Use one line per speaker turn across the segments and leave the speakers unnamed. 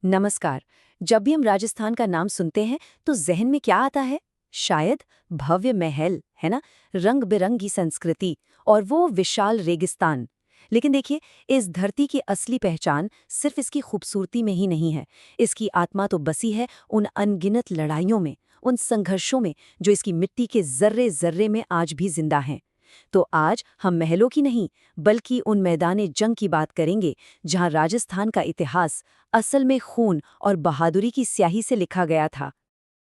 नमस्कार। जब भी हम राजस्थान का नाम सुनते हैं तो जहन में क्या आता है? शायद भव्य महल, है ना? रंग बिरंगी संस्कृति और वो विशाल रेगिस्तान। लेकिन देखिए, इस धरती की असली पहचान सिर्फ इसकी खूबसूरती में ही नहीं है। इसकी आत्मा तो बसी है उन अनगिनत लड़ाइयों में, उन संघर्षों में जो इसकी मिट्टी के जर्रे जर्रे में आज भी जिंदा हैं। तो आज हम महलों की नहीं, बल्कि उन मैदाने जंग की बात करेंगे जहां राजस्थान का इतिहास असल में खून और बहादुरी की स्याही से लिखा गया था।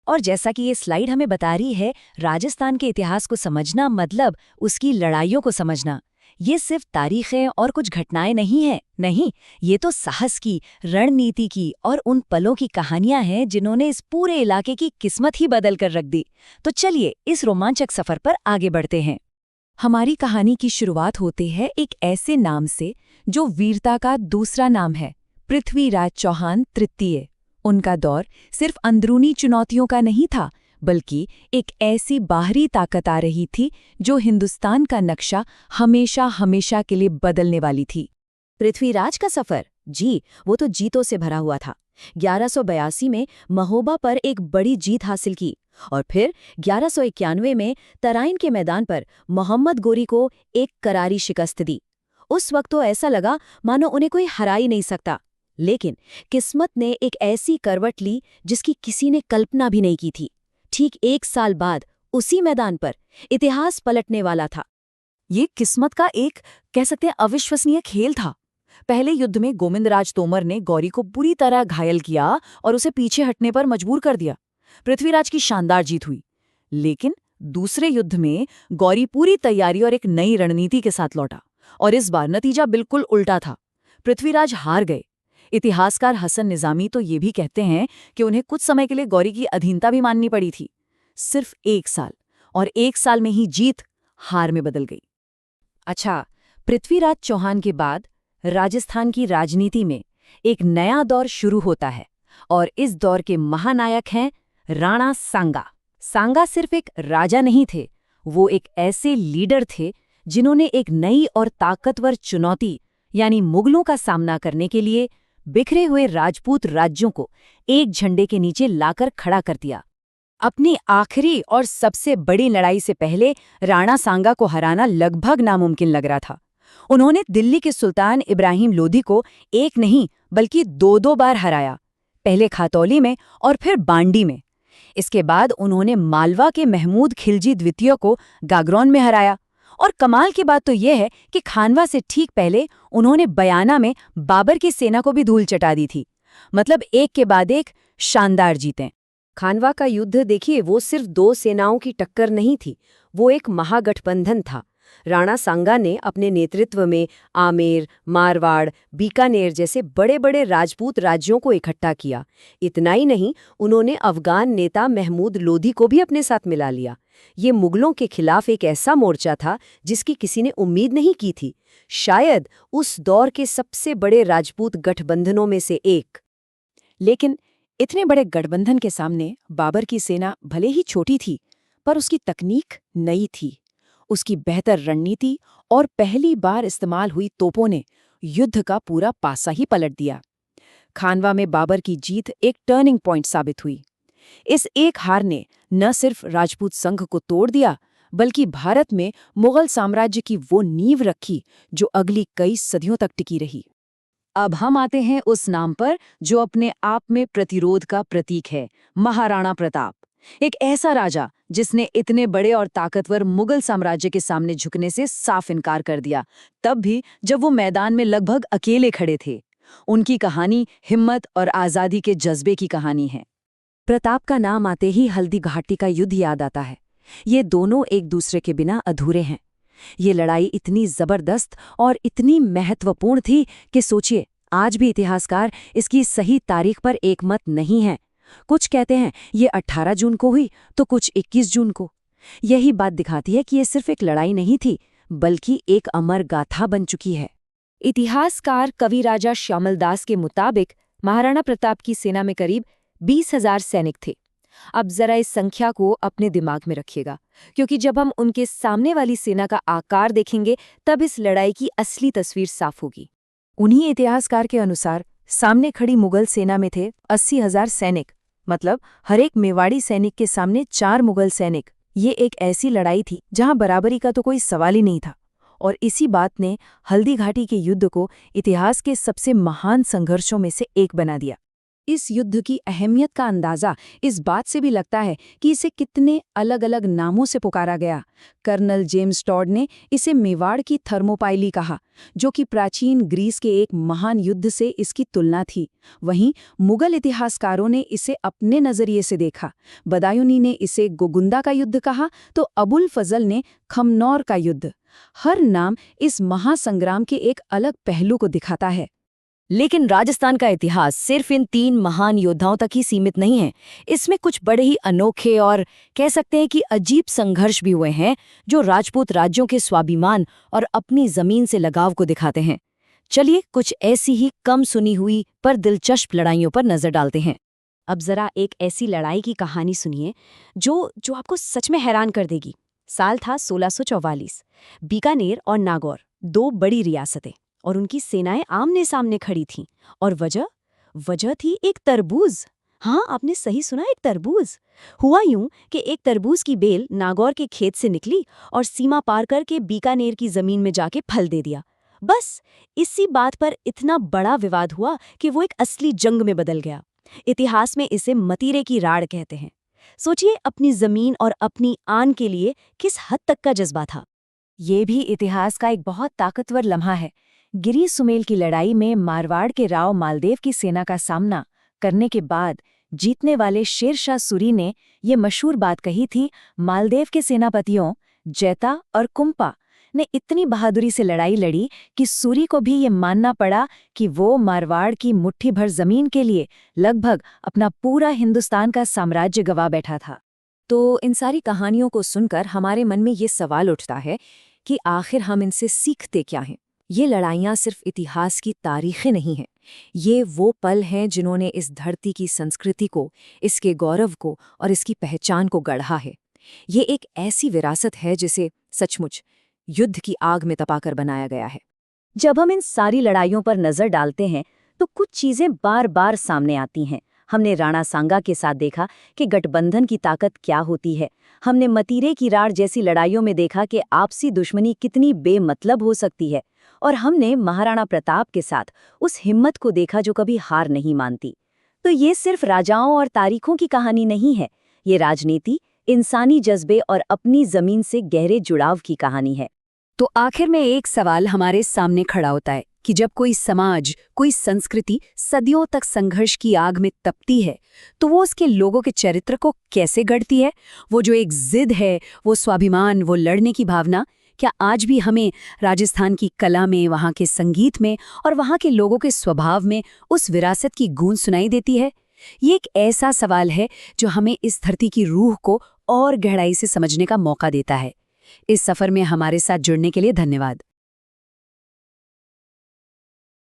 और जैसा कि ये स्लाइड हमें बता रही है, राजस्थान के इतिहास को समझना मतलब उसकी लड़ाइयों को समझना। ये सिर्फ तारीखें और कुछ घटनाएं नहीं हैं, नहीं, ये तो साहस की, रणनीति की और उन पलों की कहानियां हैं जिन्होंने इस पूरे इलाके की किस्मत ही बदल कर रख दी। तो चलिए इस रोमांचक सफर पर आगे बढ़ते हैं। हमारी कहानी की शुरुआत होती है एक ऐसे नाम से जो वीरता का दूसरा नाम है, पृथ्वीराज चौहान तृतीय। उनका दौर सिर्फ अंदरूनी चुनौतियों का नहीं था, बल्कि एक ऐसी बाहरी ताकत आ रही थी जो हिंदुस्तान का नक्शा हमेशा हमेशा के लिए बदलने वाली थी।
पृथ्वीराज का सफर, जी, वो तो जीतों से भरा हुआ था। 1182 में महोबा पर एक बड़ी जीत हासिल की और फिर 1191 में तराइन के मैदान पर मोहम्मद गोरी को एक करारी शिकस्त दी। उस वक्त तो ऐसा लगा मानो उन्हें कोई हरा ही नहीं सकता। लेकिन किस्मत ने एक ऐसी करवट ली जिसकी किसी ने कल्पना भी नहीं की थी। ठीक 1 साल बाद उसी मैदान पर इतिहास पलटने वाला था।
ये किस्मत का एक, कह सकते हैं, अविश्वसनीय खेल था। पहले युद्ध में गोविंदराज तोमर ने गौरी को बुरी तरह घायल किया और उसे पीछे हटने पर मजबूर कर दिया। पृथ्वीराज की शानदार जीत हुई। लेकिन दूसरे युद्ध में गौरी पूरी तैयारी और एक नई रणनीति के साथ लौटा, और इस बार नतीजा बिल्कुल उल्टा था। पृथ्वीराज हार गए। इतिहासकार हसन निजामी तो ये भी कहते हैं कि उन्हें कुछ समय के लिए गौरी की अधीनता भी माननी पड़ी थी। सिर्फ 1 साल, और 1 साल में ही जीत हार में बदल गई।
अच्छा, पृथ्वीराज चौहान के बाद राजस्थान की राजनीति में एक नया दौर शुरू होता है, और इस दौर के महानायक हैं राणा सांगा। सांगा सिर्फ एक राजा नहीं थे, वो एक ऐसे लीडर थे जिन्होंने एक नई और ताकतवर चुनौती यानी मुगलों का सामना करने के लिए बिखरे हुए राजपूत राज्यों को एक झंडे के नीचे लाकर खड़ा कर दिया। अपनी आखिरी और सबसे बड़ी लड़ाई से पहले राणा सांगा को हराना लगभग नामुमकिन लग रहा था। उन्होंने दिल्ली के सुल्तान इब्राहिम लोधी को एक नहीं बल्कि 2-2 बार हराया, पहले खातौली में और फिर बांडी में। इसके बाद उन्होंने मालवा के महमूद खिलजी द्वितीय को गागरौन में हराया, और कमाल की बात तो यह है कि खानवा से ठीक पहले उन्होंने बयाना में बाबर की सेना को भी धूल चटा दी थी। मतलब एक के बाद एक शानदार जीतें। खानवा का युद्ध देखिए, वो सिर्फ 2 सेनाओं की टक्कर नहीं थी, वो एक महागठबंधन था। राणा सांगा ने अपने नेतृत्व में आमेर, मारवाड़, बीकानेर जैसे बड़े बड़े राजपूत राज्यों को इकट्ठा किया। इतना ही नहीं, उन्होंने अफगान नेता महमूद लोधी को भी अपने साथ मिला लिया। ये मुगलों के खिलाफ एक ऐसा मोर्चा था जिसकी किसी ने उम्मीद नहीं की थी। शायद उस दौर के सबसे बड़े राजपूत गठबंधनों में से एक। लेकिन इतने बड़े गठबंधन के सामने बाबर की सेना भले ही छोटी थी, पर उसकी तकनीक नई थी। उसकी बेहतर रणनीति और पहली बार इस्तेमाल हुई तोपों ने युद्ध का पूरा पासा ही पलट दिया। खानवा में बाबर की जीत एक टर्निंग पॉइंट साबित हुई। इस एक हार ने न सिर्फ राजपूत संघ को तोड़ दिया, बल्कि भारत में मुगल साम्राज्य की वो नींव रखी जो अगली कई सदियों तक टिकी रही। अब हम आते हैं उस नाम पर जो अपने आप में प्रतिरोध का प्रतीक है, महाराणा प्रताप। एक ऐसा राजा जिसने इतने बड़े और ताकतवर मुगल साम्राज्य के सामने झुकने से साफ इनकार कर दिया, तब भी जब वो मैदान में लगभग अकेले खड़े थे। उनकी कहानी हिम्मत और आज़ादी के जज्बे की कहानी है। प्रताप का नाम आते ही हल्दी घाटी का युद्ध याद आता है। ये दोनों एक दूसरे के बिना अधूरे हैं। ये लड़ाई इतनी जबरदस्त और इतनी महत्वपूर्ण थी कि सोचिए, आज भी इतिहासकार इसकी सही तारीख पर एकमत नहीं है। कुछ कहते हैं ये 18 जून को हुई, तो कुछ 21 जून को। यही बात दिखाती है कि ये सिर्फ एक लड़ाई नहीं थी, बल्कि एक अमर गाथा बन चुकी है। इतिहासकार कविराजा श्यामल दास के मुताबिक महाराणा प्रताप की सेना में करीब 20,000 सैनिक थे। अब जरा इस संख्या को अपने दिमाग में रखिएगा, क्योंकि जब हम उनके सामने वाली सेना का आकार देखेंगे तब इस लड़ाई की असली तस्वीर साफ होगी। उन्हीं इतिहासकार के अनुसार सामने खड़ी मुगल सेना में थे 80,000 सैनिक, मतलब हर एक मेवाड़ी सैनिक के सामने 4 मुगल सैनिक। ये एक ऐसी लड़ाई थी जहां बराबरी का तो कोई सवाल ही नहीं था। और इसी बात ने हल्दी घाटी के युद्ध को इतिहास के सबसे महान संघर्षों में से एक बना दिया।
इस युद्ध की अहमियत का अंदाजा इस बात से भी लगता है कि इसे कितने अलग अलग नामों से पुकारा गया। कर्नल जेम्स टॉड ने इसे मेवाड़ की थर्मोपाइली कहा, जो कि प्राचीन ग्रीस के एक महान युद्ध से इसकी तुलना थी। वहीं मुगल इतिहासकारों ने इसे अपने नजरिए से देखा। बदायूनी ने इसे गोगुंदा का युद्ध कहा, तो अबुल फजल ने खमनौर का युद्ध। हर नाम इस महासंग्राम के एक अलग पहलू को दिखाता है।
लेकिन राजस्थान का इतिहास सिर्फ इन 3 महान योद्धाओं तक ही सीमित नहीं है। इसमें कुछ बड़े ही अनोखे और कह सकते हैं कि अजीब संघर्ष भी हुए हैं, जो राजपूत राज्यों के स्वाभिमान और अपनी जमीन से लगाव को दिखाते हैं। चलिए कुछ ऐसी ही कम सुनी हुई पर दिलचस्प लड़ाइयों पर नजर डालते हैं।
अब जरा एक ऐसी लड़ाई की कहानी सुनिए जो आपको सच में हैरान कर देगी। साल था 1644। बीकानेर और नागौर 2 बड़ी रियासतें, और उनकी सेनाएं आमने सामने खड़ी थीं। और वजह थी एक तरबूज। हाँ, आपने सही सुना, एक तरबूज। हुआ यूं कि एक तरबूज की बेल नागौर के खेत से निकली और सीमा पार करके बीकानेर की जमीन में जाके फल दे दिया। बस इसी बात पर इतना बड़ा विवाद हुआ कि वो एक असली जंग में बदल गया। इतिहास में इसे मतीरे की राड़ कहते हैं। सोचिए, अपनी जमीन और अपनी आन के लिए किस हद तक का जज्बा था।
ये भी इतिहास का एक बहुत ताकतवर लम्हा है। गिरी सुमेल की लड़ाई में मारवाड़ के राव मालदेव की सेना का सामना करने के बाद जीतने वाले शेर शाह सूरी ने ये मशहूर बात कही थी, मालदेव के सेनापतियों जैता और कुंपा ने इतनी बहादुरी से लड़ाई लड़ी कि सूरी को भी ये मानना पड़ा कि वो मारवाड़ की मुट्ठी भर जमीन के लिए लगभग अपना पूरा हिंदुस्तान का साम्राज्य गंवा बैठा था।
तो इन सारी कहानियों को सुनकर हमारे मन में ये सवाल उठता है कि आखिर हम इनसे सीखते क्या हैं। ये लड़ाइयाँ सिर्फ इतिहास की तारीखें नहीं हैं, ये वो पल हैं जिन्होंने इस धरती की संस्कृति को, इसके गौरव को और इसकी पहचान को गढ़ा है। ये एक ऐसी विरासत है जिसे सचमुच युद्ध की आग में तपाकर बनाया गया है। जब हम इन सारी लड़ाइयों पर नजर डालते हैं तो कुछ चीजें बार बार सामने आती हैं। हमने राणा सांगा के साथ देखा कि गठबंधन की ताकत क्या होती है। हमने मतीरे की राड़ जैसी लड़ाइयों में देखा कि आपसी दुश्मनी कितनी बेमतलब हो सकती है। और हमने महाराणा प्रताप के साथ उस हिम्मत को देखा जो कभी हार नहीं मानती। तो ये सिर्फ राजाओं और तारीखों की कहानी नहीं है, ये राजनीति, इंसानी जज्बे और अपनी जमीन से गहरे जुड़ाव की कहानी है।
तो आखिर में एक सवाल हमारे सामने खड़ा होता है कि जब कोई समाज, कोई संस्कृति सदियों तक संघर्ष की आग में तपती है, तो वो उसके लोगों के चरित्र को कैसे गढ़ती है? वो जो एक जिद है, वो स्वाभिमान, वो लड़ने की भावना, क्या आज भी हमें राजस्थान की कला में, वहाँ के संगीत में और वहाँ के लोगों के स्वभाव में उस विरासत की गूंज सुनाई देती है? ये एक ऐसा सवाल है जो हमें इस धरती की रूह को और गहराई से समझने का मौका देता है। इस सफर में हमारे साथ जुड़ने के लिए धन्यवाद।